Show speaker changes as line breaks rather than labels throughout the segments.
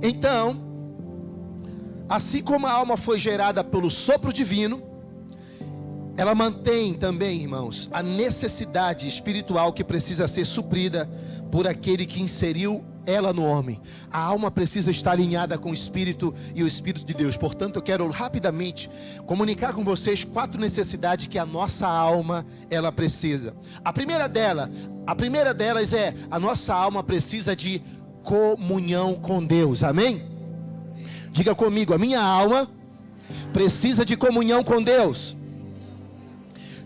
Então, assim como a alma foi gerada pelo sopro divino, ela mantém também, irmãos, a necessidade espiritual que precisa ser suprida por aquele que inseriu ela no homem. A alma precisa estar alinhada com o Espírito e o Espírito de Deus. Portanto, eu quero rapidamente comunicar com vocês 4 necessidades que a nossa alma ela precisa. A primeira delas é: a nossa alma precisa de comunhão com Deus. Amém? Diga comigo: a minha alma precisa de comunhão com Deus.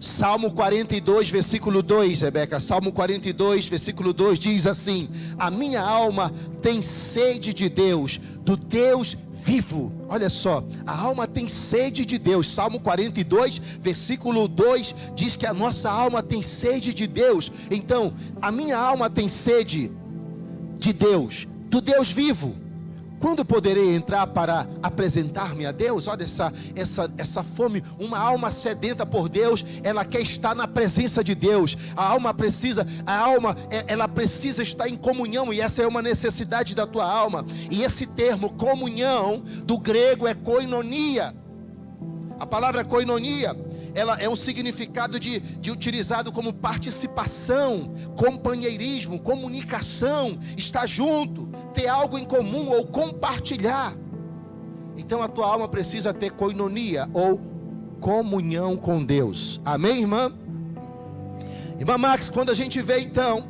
Salmo 42, versículo 2, Rebeca. Salmo 42, versículo 2 diz assim: a minha alma tem sede de Deus, do Deus vivo. Olha só, a alma tem sede de Deus. Salmo 42, versículo 2 diz que a nossa alma tem sede de Deus. Então, a minha alma tem sede de Deus, do Deus vivo. Quando poderei entrar para apresentar-me a Deus? Olha essa fome. Uma alma sedenta por Deus, ela quer estar na presença de Deus. A alma precisa estar em comunhão, e essa é uma necessidade da tua alma. E esse termo comunhão, do grego, é koinonia. A palavra koinonia, ela é um significado de utilizado como participação, companheirismo, comunicação, estar junto, ter algo em comum ou compartilhar. Então a tua alma precisa ter koinonia ou comunhão com Deus. Amém, irmã? Irmã Max, quando a gente vê então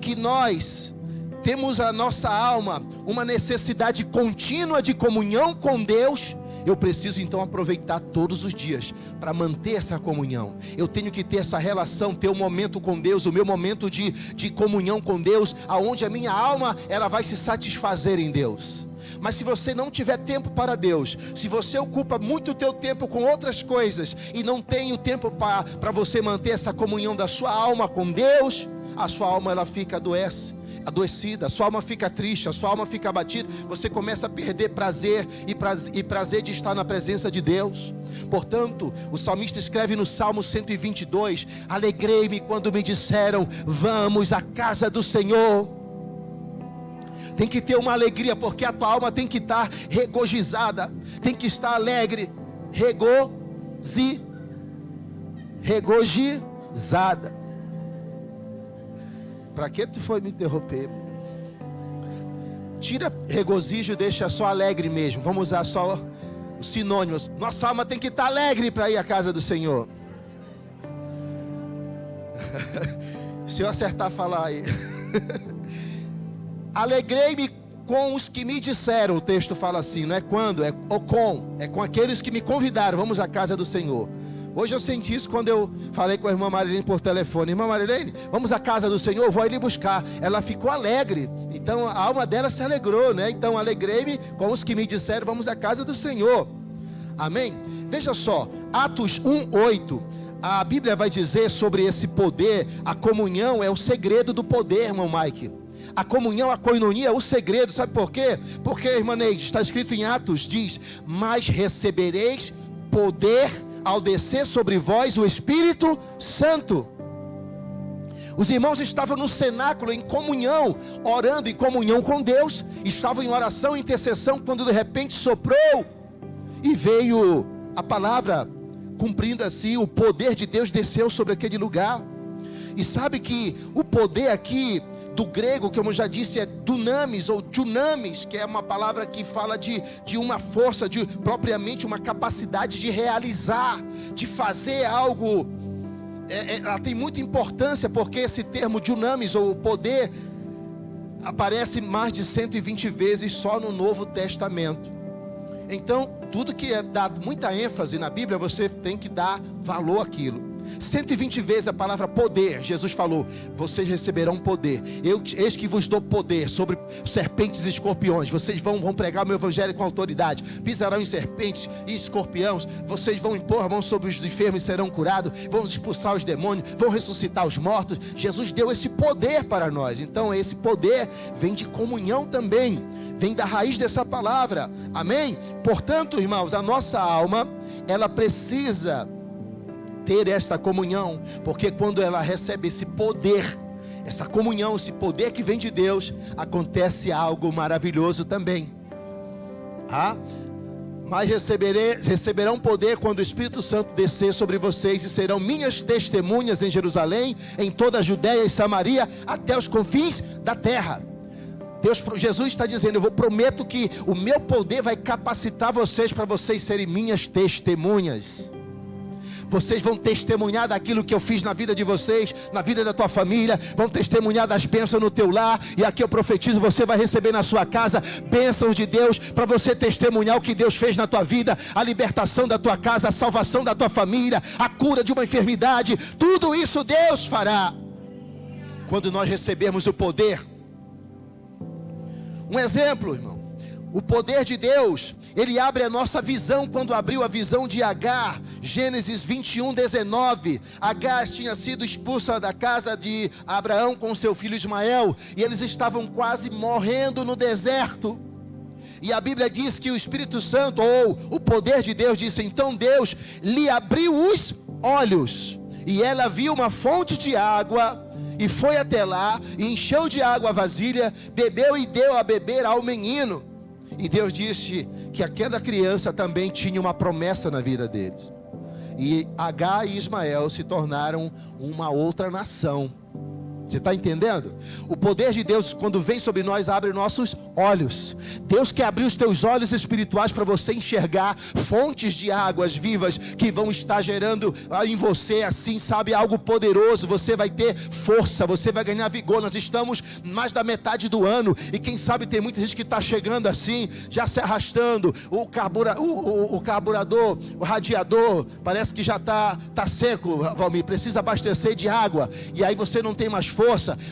que nós temos a nossa alma uma necessidade contínua de comunhão com Deus, eu preciso então aproveitar todos os dias para manter essa comunhão. Eu tenho que ter essa relação, ter um momento com Deus, o meu momento de comunhão com Deus, aonde a minha alma ela vai se satisfazer em Deus. Mas se você não tiver tempo para Deus, se você ocupa muito o teu tempo com outras coisas e não tem o tempo para você manter essa comunhão da sua alma com Deus, a sua alma ela fica adoecida, a sua alma fica triste, a sua alma fica abatida, você começa a perder prazer e prazer de estar na presença de Deus. Portanto, o salmista escreve no Salmo 122: alegrei-me quando me disseram, vamos à casa do Senhor. Tem que ter uma alegria, porque a tua alma tem que estar regozijada, tem que estar alegre, regozijada. Para que tu foi me interromper? Tira regozijo, deixa só alegre mesmo. Vamos usar só os sinônimos. Nossa alma tem que estar alegre para ir à casa do Senhor. Se eu acertar falar aí. Alegrei-me com os que me disseram. O texto fala assim, não é quando, é com aqueles que me convidaram. Vamos à casa do Senhor. Hoje eu senti isso quando eu falei com a irmã Marilene por telefone. Irmã Marilene, vamos à casa do Senhor, vou ali buscar. Ela ficou alegre, então a alma dela se alegrou, né? Então alegrei-me com os que me disseram, vamos à casa do Senhor. Amém? Veja só, Atos 1:8, a Bíblia vai dizer sobre esse poder. A comunhão é o segredo do poder, irmão Mike. A comunhão, a koinonia é o segredo, sabe por quê? Porque, irmã Neide, está escrito em Atos, diz, mas recebereis poder ao descer sobre vós o Espírito Santo. Os irmãos estavam no cenáculo em comunhão, orando em comunhão com Deus, estavam em oração e intercessão, quando de repente soprou e veio a palavra, cumprindo assim, o poder de Deus desceu sobre aquele lugar. E sabe que o poder aqui do grego, que eu já disse, é dunamis ou dunamis, que é uma palavra que fala de uma força, de propriamente uma capacidade de realizar, de fazer algo. Ela tem muita importância, porque esse termo dunamis ou poder aparece mais de 120 vezes só no Novo Testamento. Então, tudo que é dado muita ênfase na Bíblia, você tem que dar valor àquilo. 120 vezes a palavra poder. Jesus falou, vocês receberão poder. Eis que vos dou poder sobre serpentes e escorpiões. Vocês vão pregar o meu evangelho com autoridade. Pisarão em serpentes e escorpiões. Vocês vão impor a mão sobre os enfermos e serão curados. Vão expulsar os demônios. Vão ressuscitar os mortos. Jesus deu esse poder para nós. Então esse poder vem de comunhão também. Vem da raiz dessa palavra. Amém? Portanto, irmãos, a nossa alma, ela precisa ter esta comunhão, porque quando ela recebe esse poder, essa comunhão, esse poder que vem de Deus, acontece algo maravilhoso também. Mas receberão poder quando o Espírito Santo descer sobre vocês, e serão minhas testemunhas em Jerusalém, em toda a Judéia e Samaria, até os confins da terra. Jesus está dizendo: eu prometo que o meu poder vai capacitar vocês para vocês serem minhas testemunhas. Vocês vão testemunhar daquilo que eu fiz na vida de vocês, na vida da tua família, vão testemunhar das bênçãos no teu lar. E aqui eu profetizo: você vai receber na sua casa bênçãos de Deus, para você testemunhar o que Deus fez na tua vida, a libertação da tua casa, a salvação da tua família, a cura de uma enfermidade. Tudo isso Deus fará quando nós recebermos o poder. Um exemplo, irmão: o poder de Deus, ele abre a nossa visão, quando abriu a visão de Agar. Gênesis 21:19. Agar tinha sido expulsa da casa de Abraão com seu filho Ismael, e eles estavam quase morrendo no deserto. E a Bíblia diz que o Espírito Santo, ou o poder de Deus, disse: então Deus lhe abriu os olhos, e ela viu uma fonte de água, e foi até lá, e encheu de água a vasilha, bebeu e deu a beber ao menino. E Deus disse que aquela criança também tinha uma promessa na vida deles. E Agar e Ismael se tornaram uma outra nação. Você está entendendo? O poder de Deus, quando vem sobre nós, abre nossos olhos. Deus quer abrir os teus olhos espirituais para você enxergar fontes de águas vivas que vão estar gerando em você, assim, sabe, algo poderoso. Você vai ter força, você vai ganhar vigor. Nós estamos mais da metade do ano, e quem sabe tem muita gente que está chegando assim, já se arrastando. O carburador, o radiador, parece que já está seco, Valmir, precisa abastecer de água. E aí você não tem mais força.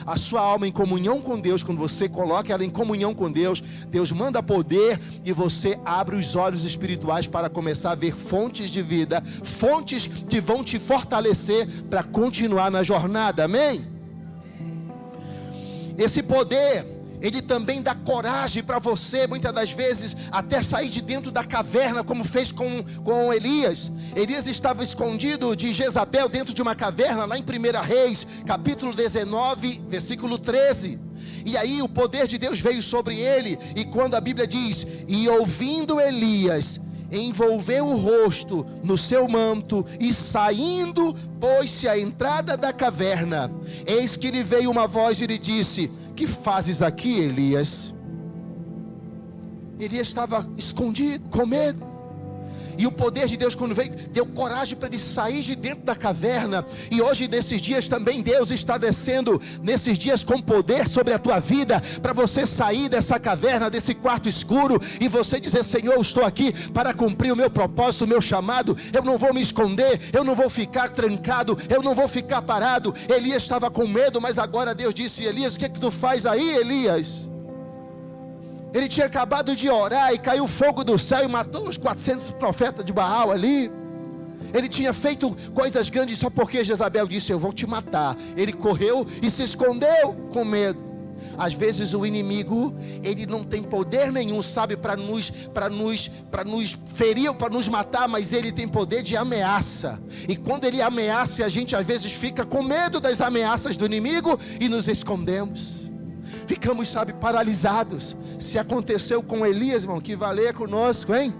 A sua alma em comunhão com Deus, quando você coloca ela em comunhão com Deus, Deus manda poder, e você abre os olhos espirituais para começar a ver fontes de vida, fontes que vão te fortalecer para continuar na jornada. Amém? Esse poder, ele também dá coragem para você, muitas das vezes, até sair de dentro da caverna, como fez com Elias. Elias estava escondido de Jezabel dentro de uma caverna, lá em 1 Reis, capítulo 19, versículo 13. E aí o poder de Deus veio sobre ele, e quando a Bíblia diz: e ouvindo Elias, envolveu o rosto no seu manto, e saindo, pôs-se à entrada da caverna. Eis que lhe veio uma voz e lhe disse: que fazes aqui, Elias? Elias estava escondido, com medo. E o poder de Deus, quando veio, deu coragem para ele sair de dentro da caverna. E hoje, nesses dias também, Deus está descendo nesses dias com poder sobre a tua vida, para você sair dessa caverna, desse quarto escuro, e você dizer: Senhor, eu estou aqui para cumprir o meu propósito, o meu chamado. Eu não vou me esconder, eu não vou ficar trancado, eu não vou ficar parado. Elias estava com medo, mas agora Deus disse: Elias, o que é que tu faz aí, Elias? Ele tinha acabado de orar, e caiu fogo do céu e matou os 400 profetas de Baal ali. Ele tinha feito coisas grandes só porque Jezabel disse: eu vou te matar. Ele correu e se escondeu com medo. Às vezes o inimigo, ele não tem poder nenhum, sabe, para nos ferir ou para nos matar, mas ele tem poder de ameaça. E quando ele ameaça, a gente às vezes fica com medo das ameaças do inimigo e nos escondemos. Ficamos, sabe, paralisados. Se aconteceu com Elias, irmão, que valer conosco, hein?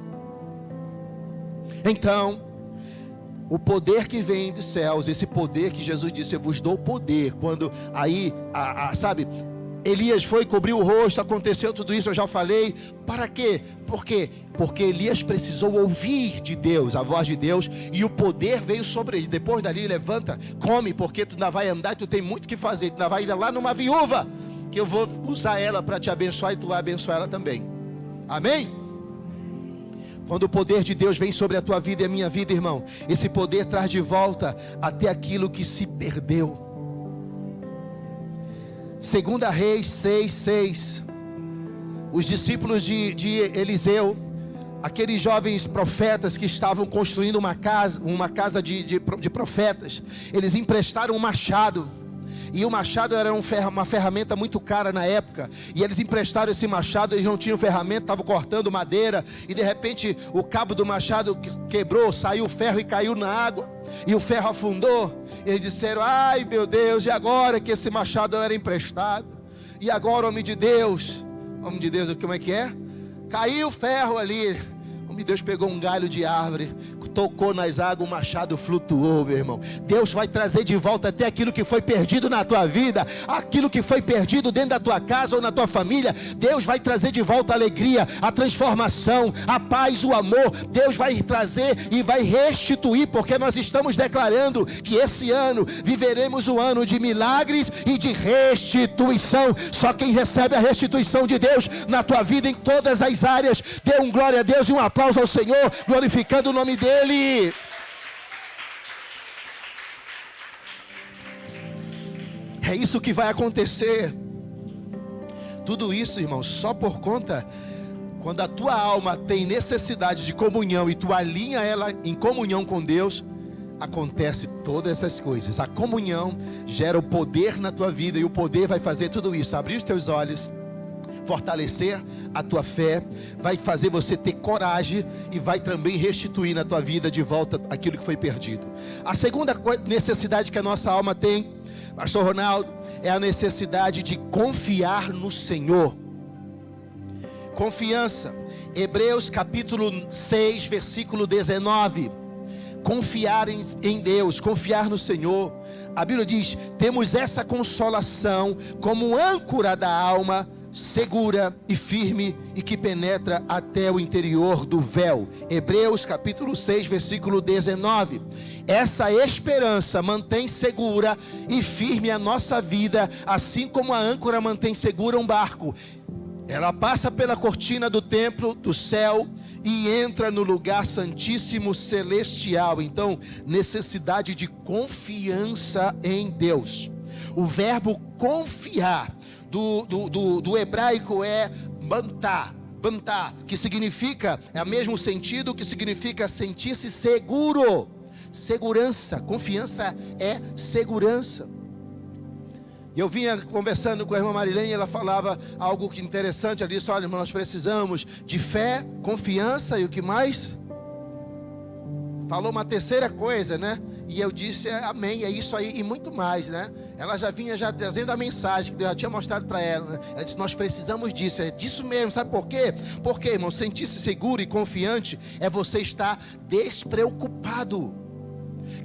Então, o poder que vem dos céus, esse poder que Jesus disse: eu vos dou poder. Quando aí, sabe, Elias foi, cobriu o rosto, aconteceu tudo isso, eu já falei. Para quê? Por quê? Porque Elias precisou ouvir de Deus, a voz de Deus, e o poder veio sobre ele. Depois dali, levanta, come, porque tu ainda vai andar, tu tem muito que fazer. Tu ainda vai ir lá numa viúva, que eu vou usar ela para te abençoar, e tu vai abençoar ela também. Amém? Quando o poder de Deus vem sobre a tua vida e a minha vida, irmão, esse poder traz de volta até aquilo que se perdeu. 2 Reis 6:6. Os discípulos de Eliseu, aqueles jovens profetas que estavam construindo uma casa de profetas, eles emprestaram um machado. E o machado era uma ferramenta muito cara na época. E eles emprestaram esse machado, eles não tinham ferramenta, estavam cortando madeira. E de repente o cabo do machado quebrou, saiu o ferro e caiu na água. E o ferro afundou. E eles disseram: ai meu Deus, e agora que esse machado era emprestado? E agora, homem de Deus, como é que é? Caiu o ferro ali. Deus pegou um galho de árvore, tocou nas águas, o machado flutuou, meu irmão. Deus vai trazer de volta até aquilo que foi perdido na tua vida, aquilo que foi perdido dentro da tua casa ou na tua família. Deus vai trazer de volta a alegria, a transformação, a paz, o amor. Deus vai trazer e vai restituir, porque nós estamos declarando que esse ano viveremos um ano de milagres e de restituição. Só quem recebe a restituição de Deus na tua vida em todas as áreas, dê um glória a Deus e um aplauso ao Senhor, glorificando o nome dEle. É isso que vai acontecer. Tudo isso, irmão, só por conta, quando a tua alma tem necessidade de comunhão e tu alinha ela em comunhão com Deus, acontece todas essas coisas. A comunhão gera o poder na tua vida, e o poder vai fazer tudo isso: abrir os teus olhos, fortalecer a tua fé, vai fazer você ter coragem e vai também restituir na tua vida de volta aquilo que foi perdido. A segunda necessidade que a nossa alma tem, pastor Ronaldo, é a necessidade de confiar no Senhor. Confiança. Hebreus capítulo 6, versículo 19. Confiar em Deus, confiar no Senhor. A Bíblia diz: temos essa consolação como âncora da alma, segura e firme, e que penetra até o interior do véu. Hebreus capítulo 6, versículo 19. Essa esperança mantém segura e firme a nossa vida, assim como a âncora mantém segura um barco. Ela passa pela cortina do templo, do céu, e entra no lugar santíssimo celestial. Então, necessidade de confiança em Deus. O verbo confiar do hebraico é bantar, que significa, é o mesmo sentido que significa sentir-se seguro, segurança. Confiança é segurança. E eu vinha conversando com a irmã Marilene, e ela falava algo que interessante. Ela disse: olha, irmão, nós precisamos de fé, confiança e o que mais? Falou uma terceira coisa, né? E eu disse: amém, é isso aí e muito mais, né? Ela já vinha trazendo a mensagem que Deus já tinha mostrado para ela, né? Ela disse: nós precisamos disso, é disso mesmo. Sabe por quê? Porque, irmão, sentir-se seguro e confiante é você estar despreocupado.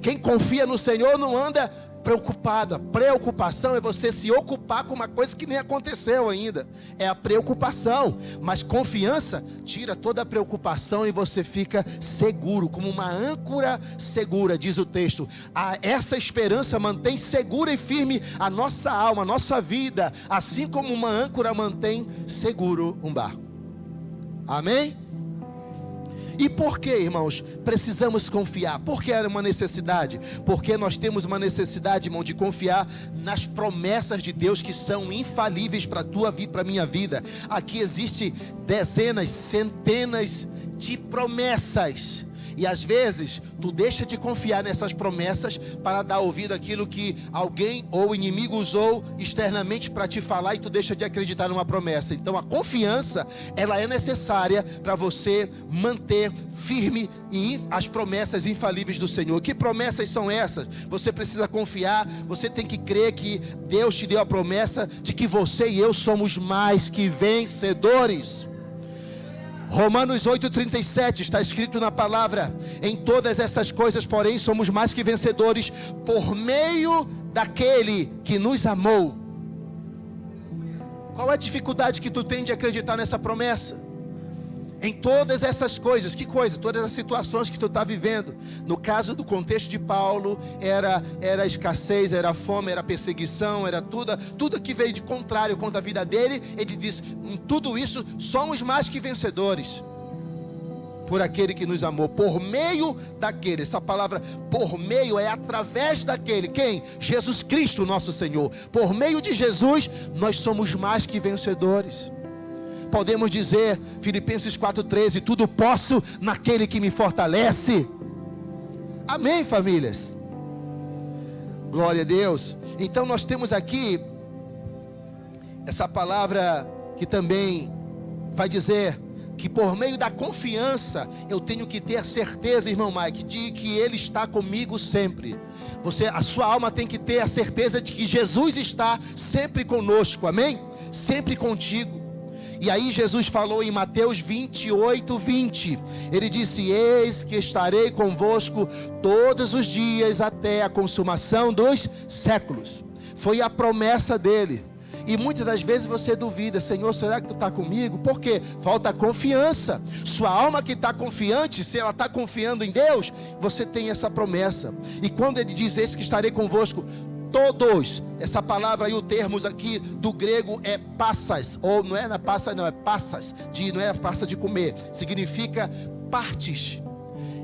Quem confia no Senhor não anda preocupado. A preocupação é você se ocupar com uma coisa que nem aconteceu ainda. É a preocupação. Mas confiança tira toda a preocupação e você fica seguro, como uma âncora segura, diz o texto. Essa esperança mantém segura e firme a nossa alma, a nossa vida, assim como uma âncora mantém seguro um barco. Amém? E por que, irmãos, precisamos confiar? Por que era uma necessidade? Porque nós temos uma necessidade, irmão, de confiar nas promessas de Deus, que são infalíveis para a tua vida, para a minha vida. Aqui existe dezenas, centenas de promessas. E às vezes, tu deixa de confiar nessas promessas para dar ouvido àquilo que alguém ou inimigo usou externamente para te falar, e tu deixa de acreditar numa promessa. Então a confiança, ela é necessária para você manter firme e as promessas infalíveis do Senhor. Que promessas são essas? Você precisa confiar, você tem que crer que Deus te deu a promessa de que você e eu somos mais que vencedores. Romanos 8,37 está escrito na palavra: em todas essas coisas, porém, somos mais que vencedores por meio daquele que nos amou. Qual é a dificuldade que tu tem de acreditar nessa promessa? Em todas essas coisas, que coisa? Todas as situações que tu está vivendo. No caso do contexto de Paulo, era escassez, era fome, era perseguição, era tudo que veio de contrário contra a vida dele. Ele diz: em tudo isso somos mais que vencedores por aquele que nos amou, por meio daquele. Essa palavra por meio é através daquele. Quem? Jesus Cristo, nosso Senhor. Por meio de Jesus nós somos mais que vencedores. Podemos dizer, Filipenses 4,13: tudo posso naquele que me fortalece. Amém, famílias? Glória a Deus. Então nós temos aqui essa palavra que também vai dizer que por meio da confiança eu tenho que ter a certeza, irmão Mike, de que Ele está comigo sempre. A sua alma tem que ter a certeza de que Jesus está sempre conosco, amém? Sempre contigo. E aí Jesus falou em Mateus 28:20, ele disse: eis que estarei convosco todos os dias até a consumação dos séculos. Foi a promessa dele. E muitas das vezes você duvida: Senhor, será que tu está comigo? Por quê? Falta confiança. Sua alma que está confiante, se ela está confiando em Deus, você tem essa promessa. E quando ele diz: eis que estarei convosco todos, essa palavra aí, o termos aqui do grego é passas, ou não é na passa, não, é passas, não é passa de comer, significa partes.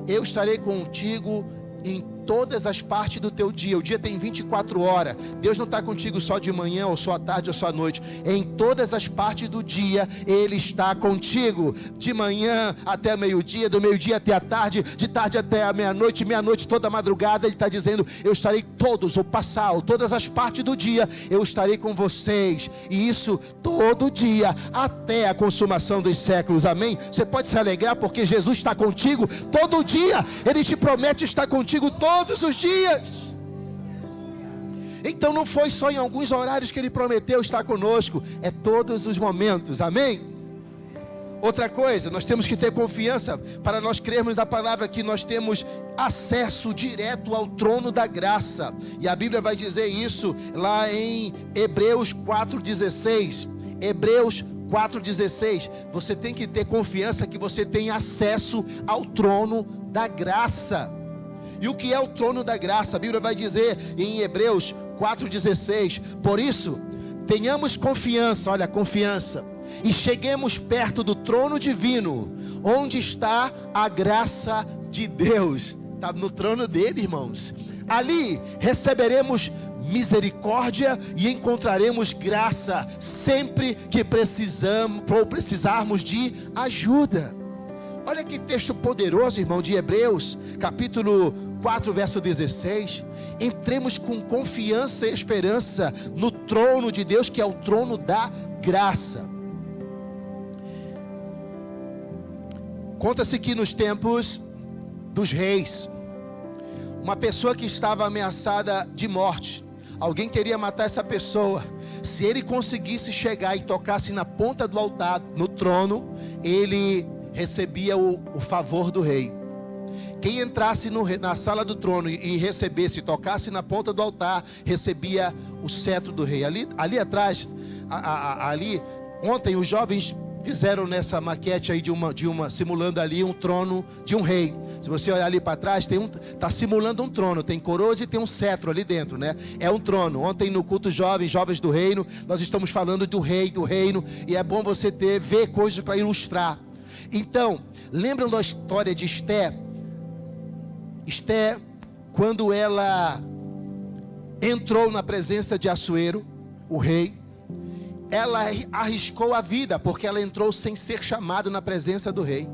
Eu estarei contigo em todas as partes do teu dia. O dia tem 24 horas. Deus não está contigo só de manhã, ou só à tarde, ou só à noite. Em todas as partes do dia Ele está contigo. De manhã até meio-dia, do meio-dia até a tarde, de tarde até a meia-noite, meia-noite toda a madrugada. Ele está dizendo: eu estarei todos, ou passar, ou todas as partes do dia, eu estarei com vocês. E isso todo dia, até a consumação dos séculos. Amém? Você pode se alegrar porque Jesus está contigo todo dia. Ele te promete estar contigo todos os dias. Então não foi só em alguns horários que Ele prometeu estar conosco, é todos os momentos. Amém? Outra coisa, nós temos que ter confiança para nós crermos na palavra, que nós temos acesso direto ao trono da graça. E a Bíblia vai dizer isso lá em Hebreus 4:16. Hebreus 4:16. Você tem que ter confiança que você tem acesso ao trono da graça. E o que é o trono da graça? A Bíblia vai dizer em Hebreus 4:16: por isso, tenhamos confiança, olha, confiança, e cheguemos perto do trono divino, onde está a graça de Deus. Está no trono dele, irmãos. Ali receberemos misericórdia e encontraremos graça sempre que precisarmos de ajuda. Olha que texto poderoso, irmão, de Hebreus, capítulo 4, verso 16. Entremos com confiança e esperança no trono de Deus, que é o trono da graça. Conta-se que nos tempos dos reis, uma pessoa que estava ameaçada de morte, alguém queria matar essa pessoa. Se ele conseguisse chegar e tocasse na ponta do altar, no trono, ele recebia o favor do rei. Quem entrasse na sala do trono e recebesse, tocasse na ponta do altar, recebia o cetro do rei. Ali atrás, ali, ontem os jovens fizeram nessa maquete aí de uma simulando ali um trono de um rei. Se você olhar ali para trás, está simulando um trono, tem coroas e tem um cetro ali dentro, né? É um trono. Ontem no culto jovens do reino, nós estamos falando do rei, do reino, e é bom você ver coisas para ilustrar. Então, lembram da história de Esté? Esté, quando ela entrou na presença de Assuero, o rei, ela arriscou a vida, porque ela entrou sem ser chamada na presença do rei.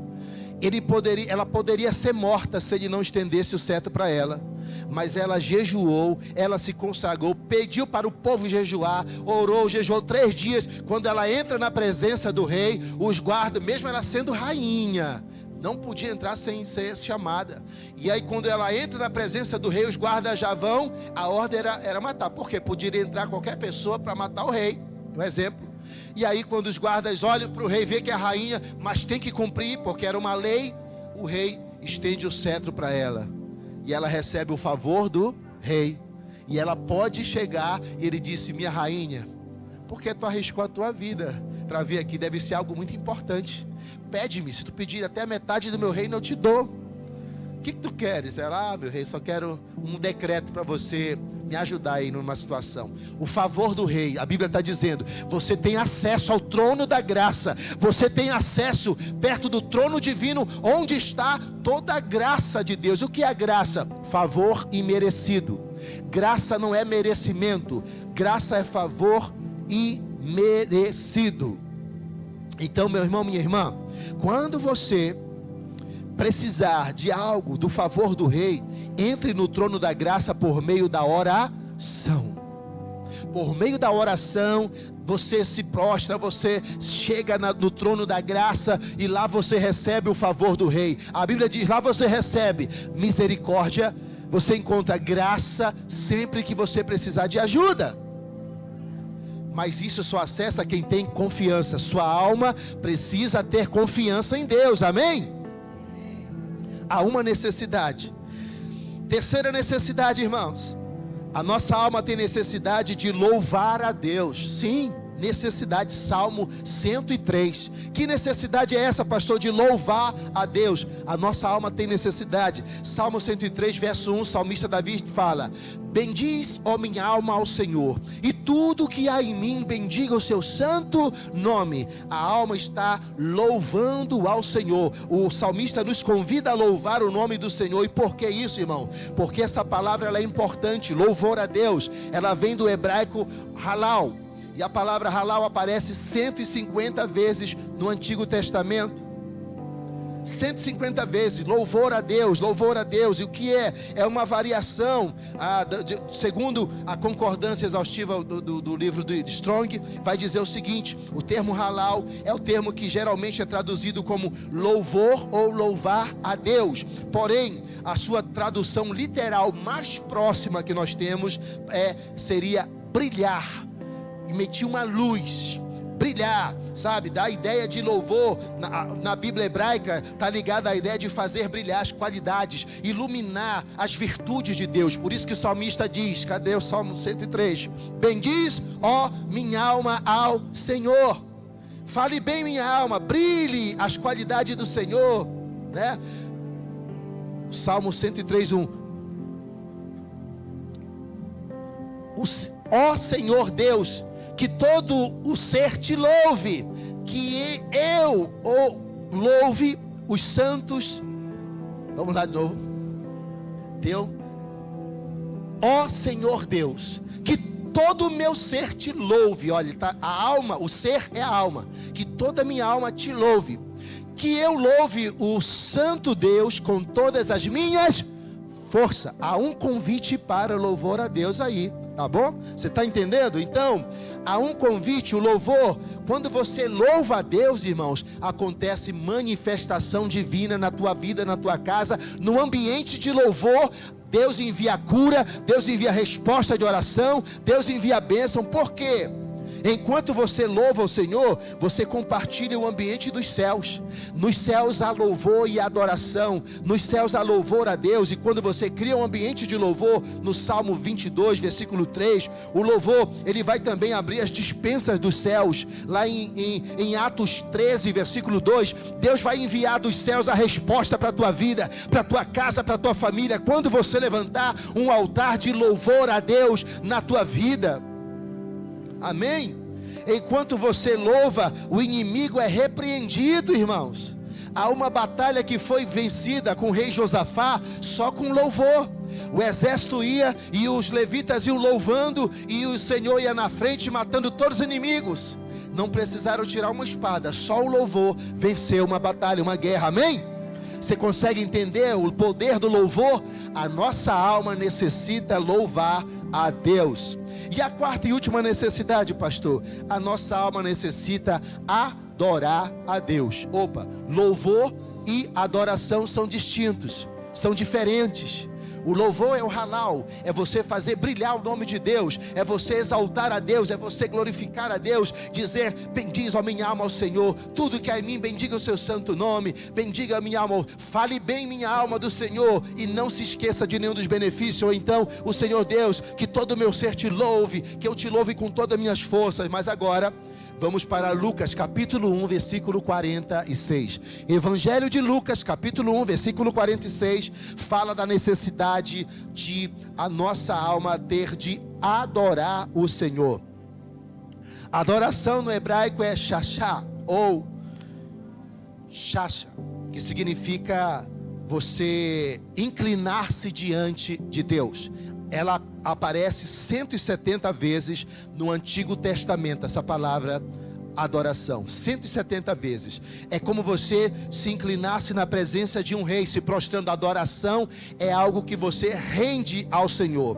Ela poderia ser morta se ele não estendesse o cetro para ela. Mas ela jejuou, ela se consagrou, pediu para o povo jejuar, orou, jejuou 3 dias. Quando ela entra na presença do rei, os guardas, mesmo ela sendo rainha, não podia entrar sem ser chamada. E aí quando ela entra na presença do rei, os guardas já vão, a ordem era matar. Por quê? Poderia entrar qualquer pessoa para matar o rei, um exemplo. E aí quando os guardas olham para o rei, vê que é a rainha, mas tem que cumprir, porque era uma lei, o rei estende o cetro para ela. E ela recebe o favor do rei. E ela pode chegar, e ele disse: minha rainha, por que tu arriscou a tua vida para vir aqui? Deve ser algo muito importante. Pede-me, se tu pedir até a metade do meu reino, eu te dou. O que tu queres? Ela: meu rei, só quero um decreto para você me ajudar aí numa situação. O favor do rei, a Bíblia está dizendo, você tem acesso ao trono da graça, você tem acesso perto do trono divino, onde está toda a graça de Deus. O que é a graça? Favor imerecido. Graça não é merecimento, graça é favor imerecido. Então, meu irmão, minha irmã, quando você precisar de algo, do favor do rei, entre no trono da graça por meio da oração. Por meio da oração, você se prostra, você chega no trono da graça, e lá você recebe o favor do rei. A Bíblia diz, lá você recebe misericórdia, você encontra graça sempre que você precisar de ajuda. Mas isso só acessa quem tem confiança. Sua alma precisa ter confiança em Deus, amém? Há uma necessidade. Terceira necessidade, irmãos. A nossa alma tem necessidade de louvar a Deus. Sim, necessidade. Salmo 103. Que necessidade é essa, pastor? De louvar a Deus. A nossa alma tem necessidade. Salmo 103, verso 1, o salmista Davi fala: bendiz, ó minha alma, ao Senhor, e tudo que há em mim, bendiga o seu santo nome. A alma está louvando ao Senhor. O salmista nos convida a louvar o nome do Senhor. E por que isso, irmão? Porque essa palavra ela é importante. Louvor a Deus, ela vem do hebraico halal. E a palavra halal aparece 150 vezes no Antigo Testamento. 150 vezes, louvor a Deus, louvor a Deus. E o que é? É uma variação, segundo a concordância exaustiva do livro de Strong, vai dizer o seguinte: o termo halal é o termo que geralmente é traduzido como louvor ou louvar a Deus. Porém, a sua tradução literal mais próxima que nós temos seria brilhar. Emitir uma luz, brilhar, sabe? Dá a ideia de louvor, na Bíblia hebraica está ligada à ideia de fazer brilhar as qualidades, iluminar as virtudes de Deus. Por isso que o salmista diz, cadê o Salmo 103? Bendiz, ó minha alma, ao Senhor. Fale bem minha alma, brilhe as qualidades do Senhor, né? Salmo 103, 1. Ó Senhor Deus, que todo o ser te louve, que eu louve os santos. Vamos lá de novo. Ó Senhor Deus, que todo o meu ser te louve. Olha, tá, a alma, o ser é a alma. Que toda a minha alma te louve. Que eu louve o santo Deus com todas as minhas forças. Há um convite para louvor a Deus aí. Tá bom? Você está entendendo? Então, há um convite, o louvor. Quando você louva a Deus, irmãos, acontece manifestação divina na tua vida, na tua casa. No ambiente de louvor, Deus envia cura, Deus envia resposta de oração, Deus envia bênção. Por quê? Enquanto você louva o Senhor, você compartilha o ambiente dos céus. Nos céus há louvor e adoração. Nos céus há louvor a Deus. E quando você cria um ambiente de louvor, no Salmo 22, versículo 3, o louvor, ele vai também abrir as dispensas dos céus. Lá em Atos 13, versículo 2, Deus vai enviar dos céus a resposta para a tua vida, para a tua casa, para a tua família. Quando você levantar um altar de louvor a Deus na tua vida. Amém? Enquanto você louva, o inimigo é repreendido, irmãos. Há uma batalha que foi vencida com o rei Josafá só com louvor. O exército ia e os levitas iam louvando, e o Senhor ia na frente matando todos os inimigos. Não precisaram tirar uma espada, só o louvor venceu uma batalha, uma guerra. Amém? Você consegue entender o poder do louvor? A nossa alma necessita louvar a Deus. E a quarta e última necessidade, pastor, a nossa alma necessita adorar a Deus. Louvor e adoração são distintos, são diferentes. O louvor é o halal, é você fazer brilhar o nome de Deus, é você exaltar a Deus, é você glorificar a Deus, dizer: bendiz a minha alma ao Senhor, tudo que há em mim, bendiga o seu santo nome, bendiga a minha alma, fale bem minha alma do Senhor, e não se esqueça de nenhum dos benefícios. Ou então, o Senhor Deus, que todo o meu ser te louve, que eu te louve com todas as minhas forças. Mas agora, vamos para Lucas capítulo 1, versículo 46. Evangelho de Lucas, capítulo 1, versículo 46, fala da necessidade de a nossa alma ter de adorar o Senhor. Adoração no hebraico é shachá, ou shasha, que significa você inclinar-se diante de Deus. Ela aparece 170 vezes no Antigo Testamento, essa palavra adoração, 170 vezes. É como você se inclinasse na presença de um rei, se prostrando. Adoração é algo que você rende ao Senhor.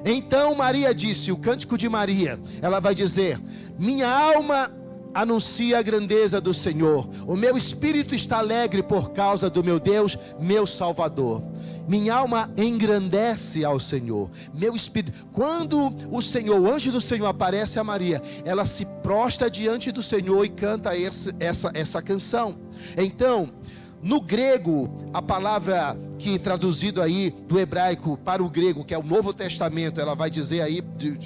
Então Maria disse, o cântico de Maria, ela vai dizer: minha alma anuncia a grandeza do Senhor. O meu espírito está alegre por causa do meu Deus, meu Salvador. Minha alma engrandece ao Senhor. Meu espírito. Quando o Senhor, o anjo do Senhor aparece a Maria, ela se prostra diante do Senhor e canta essa canção. Então, no grego, a palavra que traduzido aí do hebraico para o grego, que é o Novo Testamento, ela vai dizer aí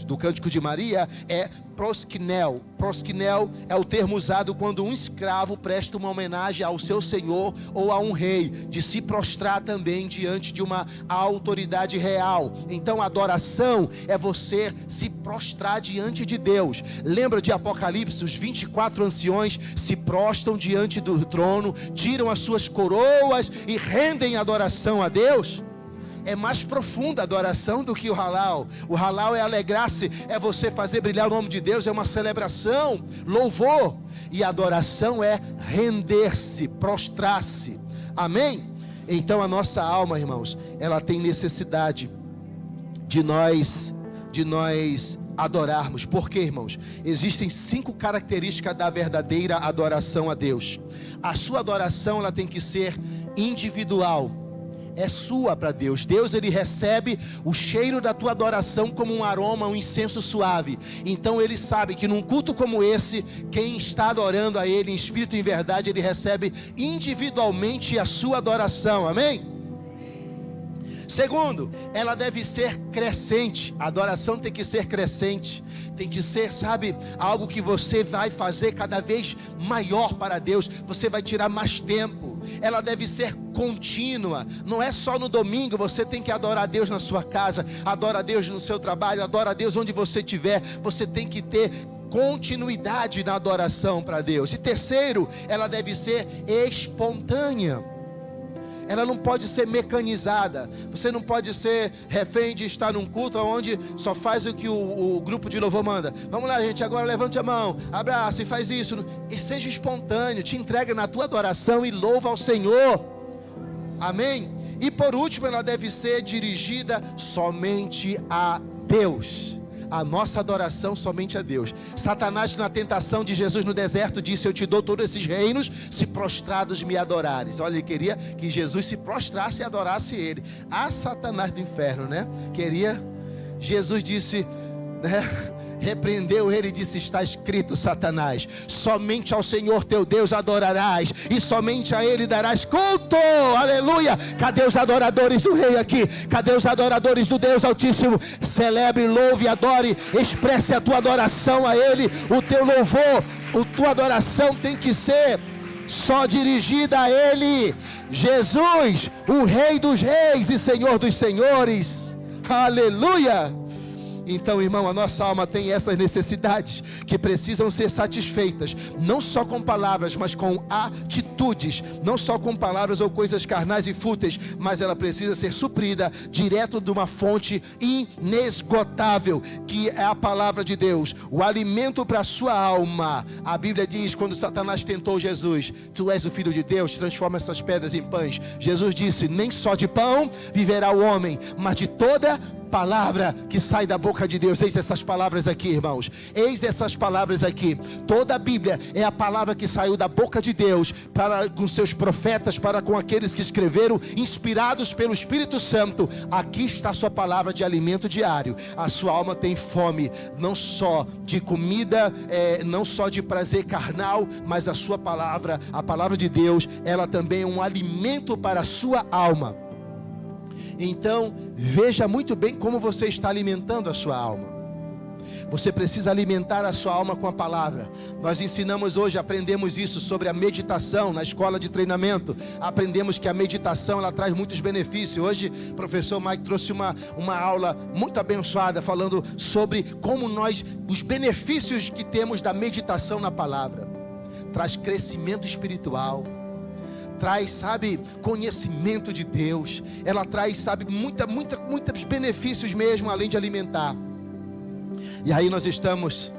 do Cântico de Maria, é proskinel. Proskinel é o termo usado quando um escravo presta uma homenagem ao seu senhor ou a um rei, de se prostrar também diante de uma autoridade real. Então adoração é você se prostrar diante de Deus. Lembra de Apocalipse, os 24 anciões se prostram diante do trono, tiram as suas coroas e rendem adoração a Deus. É mais profunda a adoração do que o halal. O halal é alegrar-se, é você fazer brilhar o nome de Deus, é uma celebração, louvor. E a adoração é render-se, prostrar-se. Amém? Então a nossa alma, irmãos, ela tem necessidade de nós adorarmos. Por quê, irmãos? Existem 5 características da verdadeira adoração a Deus. A sua adoração, ela tem que ser individual. É sua para Deus. Deus, ele recebe o cheiro da tua adoração como um aroma, um incenso suave. Então ele sabe que num culto como esse, quem está adorando a ele em espírito e em verdade, ele recebe individualmente a sua adoração. Amém? Segundo, ela deve ser crescente. A adoração tem que ser crescente. Tem que ser, sabe, algo que você vai fazer cada vez maior para Deus. Você vai tirar mais tempo. Ela deve ser contínua. Não é só no domingo. Você tem que adorar a Deus na sua casa, adora a Deus no seu trabalho, adora a Deus onde você estiver. Você tem que ter continuidade na adoração para Deus. E terceiro, ela deve ser espontânea. Ela não pode ser mecanizada. Você não pode ser refém de estar num culto onde só faz o que o grupo de louvor manda. Vamos lá, gente, agora levante a mão, abraça e faz isso. E seja espontâneo, te entrega na tua adoração e louva ao Senhor. Amém? E por último, ela deve ser dirigida somente a Deus. A nossa adoração somente a Deus. Satanás, na tentação de Jesus no deserto, disse: eu te dou todos esses reinos, se prostrados me adorares. Olha, ele queria que Jesus se prostrasse e adorasse ele. Ah, Satanás do inferno, né? Jesus disse, né? Repreendeu ele e disse: está escrito, Satanás, somente ao Senhor teu Deus adorarás, e somente a ele darás culto. Aleluia. Cadê os adoradores do rei aqui? Cadê os adoradores do Deus Altíssimo? Celebre, louve, adore, expresse a tua adoração a ele. O teu louvor, a tua adoração tem que ser só dirigida a ele, Jesus, o Rei dos reis e Senhor dos senhores. Aleluia. Então, irmão, a nossa alma tem essas necessidades que precisam ser satisfeitas, não só com palavras, mas com atitudes. Não só com palavras ou coisas carnais e fúteis, mas ela precisa ser suprida direto de uma fonte inesgotável, que é a palavra de Deus, o alimento para a sua alma. A Bíblia diz, quando Satanás tentou Jesus: tu és o Filho de Deus, transforma essas pedras em pães. Jesus disse: nem só de pão viverá o homem, mas de toda palavra que sai da boca de Deus. Eis essas palavras aqui, irmãos. Eis essas palavras aqui. Toda a Bíblia é a palavra que saiu da boca de Deus para com seus profetas, para com aqueles que escreveram, inspirados pelo Espírito Santo. Aqui está a sua palavra de alimento diário. A sua alma tem fome, não só de comida, não só de prazer carnal, mas a sua palavra, a palavra de Deus, ela também é um alimento para a sua alma. Então, veja muito bem como você está alimentando a sua alma. Você precisa alimentar a sua alma com a palavra. Nós ensinamos hoje, aprendemos isso sobre a meditação na escola de treinamento. Aprendemos que a meditação, ela traz muitos benefícios. Hoje o professor Mike trouxe uma aula muito abençoada, falando sobre como os benefícios que temos da meditação na palavra. Traz crescimento espiritual, traz, sabe, conhecimento de Deus. Ela traz, sabe, muitos benefícios mesmo, além de alimentar. E aí nós estamos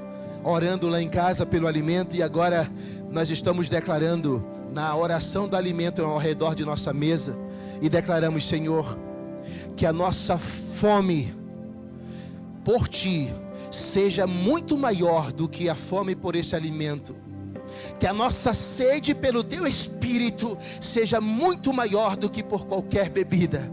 orando lá em casa pelo alimento, e agora nós estamos declarando na oração do alimento ao redor de nossa mesa, e declaramos: Senhor, que a nossa fome por Ti seja muito maior do que a fome por esse alimento. que a nossa sede pelo teu Espírito seja muito maior do que por qualquer bebida.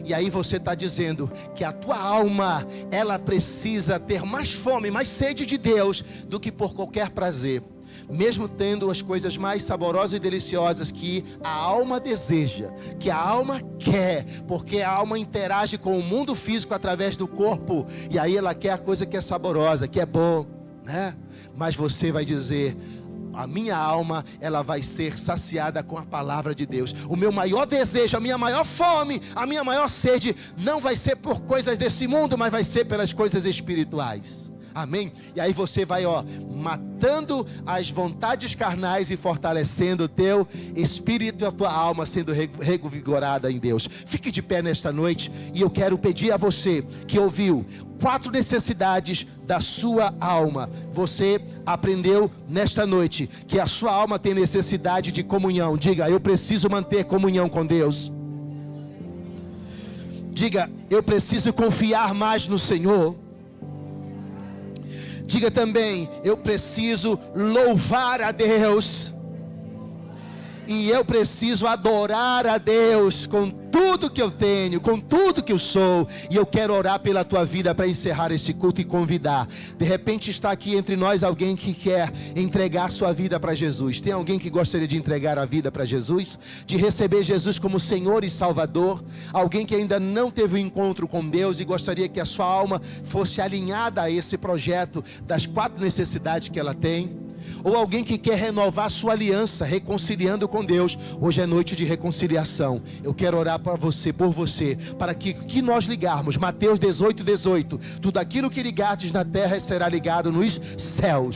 E aí você está dizendo que a tua alma, ela precisa ter mais fome, mais sede de Deus do que por qualquer prazer. Mesmo tendo as coisas mais saborosas e deliciosas que a alma deseja, que a alma quer, porque a alma interage com o mundo físico através do corpo, e aí ela quer a coisa que é saborosa, que é bom, né? Mas você vai dizer: a minha alma, ela vai ser saciada com a palavra de Deus. O meu maior desejo, a minha maior fome, a minha maior sede, não vai ser por coisas desse mundo, mas vai ser pelas coisas espirituais. Amém? E aí você vai, matando as vontades carnais e fortalecendo o teu espírito e a tua alma sendo revigorada em Deus. Fique de pé nesta noite e eu quero pedir a você que ouviu 4 necessidades da sua alma. Você aprendeu nesta noite que a sua alma tem necessidade de comunhão. Diga: eu preciso manter comunhão com Deus. Diga: eu preciso confiar mais no Senhor. Diga também: eu preciso louvar a Deus. E eu preciso adorar a Deus com tudo que eu tenho, com tudo que eu sou. E eu quero orar pela tua vida para encerrar esse culto e convidar. De repente está aqui entre nós alguém que quer entregar sua vida para Jesus. Tem alguém que gostaria de entregar a vida para Jesus? De receber Jesus como Senhor e Salvador? Alguém que ainda não teve um encontro com Deus e gostaria que a sua alma fosse alinhada a esse projeto das 4 necessidades que ela tem? Ou alguém que quer renovar sua aliança, reconciliando com Deus? Hoje é noite de reconciliação. Eu quero orar por você, para que nós ligarmos Mateus 18:18. Tudo aquilo que ligardes na terra será ligado nos céus.